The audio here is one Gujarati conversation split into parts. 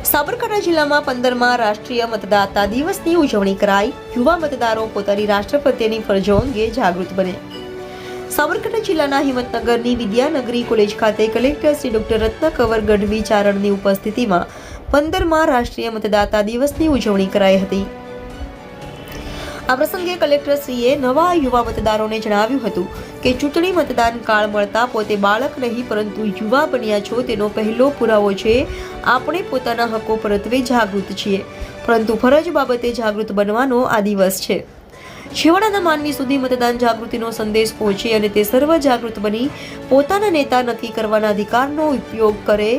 સાબરકાંઠા જિલ્લામાં 15મા રાષ્ટ્રીય મતદાતા દિવસની ઉજવણી કરાઈ. યુવા મતદારો પોતાની રાષ્ટ્ર પ્રત્યેની ફરજો અંગે જાગૃત બને. સાબરકાંઠા જિલ્લાના હિંમતનગરની વિદ્યાનગરી કોલેજ ખાતે કલેક્ટર શ્રી ડોક્ટર રત્ન કંવર ગઢવી ચારણની ઉપસ્થિતિમાં 15મા રાષ્ટ્રીય મતદાતા દિવસની ઉજવણી કરાઈ હતી. આ પ્રસંગે કલેક્ટરશ્રીએ નવા યુવા મતદારોને જણાવ્યું હતું કે ચૂંટણી મતદાન કાળ મળતા પોતે બાળક નહીં પરંતુ યુવા બન્યા છો તેનો પહેલો પુરાવો છે. આપણે પોતાના હકો પ્રત્યે જાગૃત છીએ પરંતુ ફરજ બાબતે જાગૃત બનવાનો આ દિવસ છે. છેવાડાના માનવી સુધી મતદાન જાગૃતિનો સંદેશ પહોંચે અને તે સર્વ જાગૃત બની પોતાના નેતા નક્કી કરવાના અધિકારનો ઉપયોગ કરે.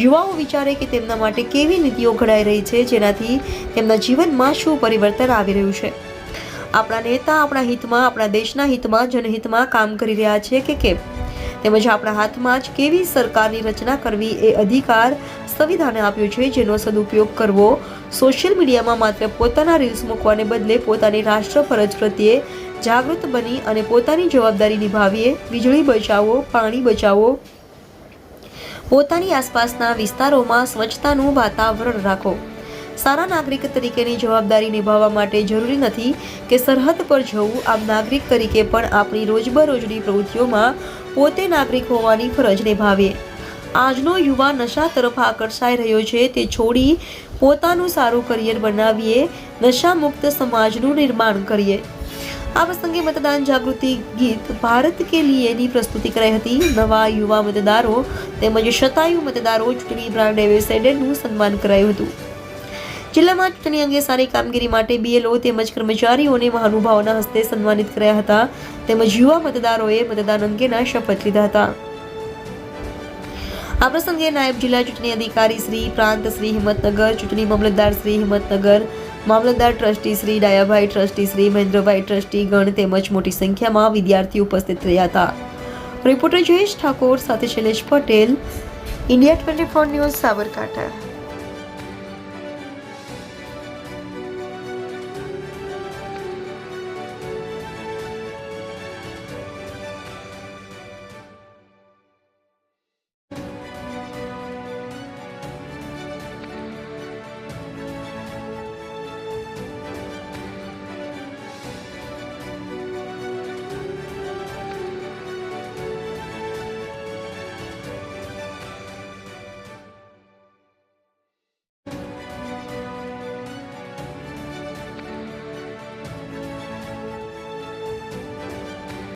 યુવાઓ વિચારે કે તેમના માટે કેવી નીતિઓ ઘડાઈ રહી છે, જેનાથી તેમના જીવનમાં શું પરિવર્તન આવી રહ્યું છે. આપણા નેતા આપણા હિતમાં, આપણા દેશના હિતમાં, જનહિતમાં કામ કરી રહ્યા છે કે કેમ, તેમજ આપણા હાથમાં જ કેવી સરકારની રચના કરવી એ અધિકાર સંવિધાને આપ્યો છે, જેનો સદુપયોગ કરવો. સોશિયલ મીડિયામાં માત્ર પોતાના રીલ્સ મૂકવાને બદલે પોતાની રાષ્ટ્ર ફરજ પ્રત્યે જાગૃત બની અને પોતાની જવાબદારી નિભાવીએ. વીજળી બચાવો, પાણી બચાવો, પોતાની આસપાસના વિસ્તારોમાં સ્વચ્છતાનું વાતાવરણ રાખો. સારા નાગરિક તરીકેની જવાબદારી નિભાવવા માટે જરૂરી નથી કે સરહદ પર જવું. આમ નાગરિક તરીકે પણ આપણી રોજબરોજની પ્રવૃત્તિઓમાં પોતે નાગરિક હોવાની ફરજ નિભાવીએ. આજનો યુવા નશા તરફ આકર્ષાઈ રહ્યો છે, તે છોડી પોતાનું સારું કરિયર બનાવીએ, નશા મુક્ત સમાજનું નિર્માણ કરીએ. આ પ્રસંગે મતદાન જાગૃતિ ગીત ભારત કે લીએની પ્રસ્તુતિ કરાઈ હતી. નવા યુવા મતદારો તેમજ શતાયુ મતદારો ચૂંટણી બ્રાન્ડ એમ્બેસેડરનું સન્માન કરાયું હતું. જિલ્લામાં ચૂંટણી અંગે સારી કામગીરી માટે BLO તેમજ કર્મચારીઓને મહાનુભાવોના હસ્તે સન્માનિત કર્યા હતા. તેમજ યુવા મતદારોએ મતદાન અંગેના શપથ લીધા હતા. આ પ્રસંગે નાયબ જિલ્લા ચૂંટણી અધિકારી શ્રી પ્રાંત શ્રી હિંમતનગર, ચૂંટણી મામલતદાર શ્રી હિંમતનગર, મામલતદાર ટ્રસ્ટી શ્રી ડાયાભાઈ, ટ્રસ્ટી શ્રી મહેન્દ્રભાઈ, ટ્રસ્ટી ગણ તેમજ મોટી સંખ્યામાં વિદ્યાર્થીઓ ઉપસ્થિત રહ્યા હતા. રિપોર્ટર જયેશ ઠાકોર સાથે શૈલેષ પટેલ, ઇન્ડિયા 24 ન્યૂઝ, સાબરકાંઠા.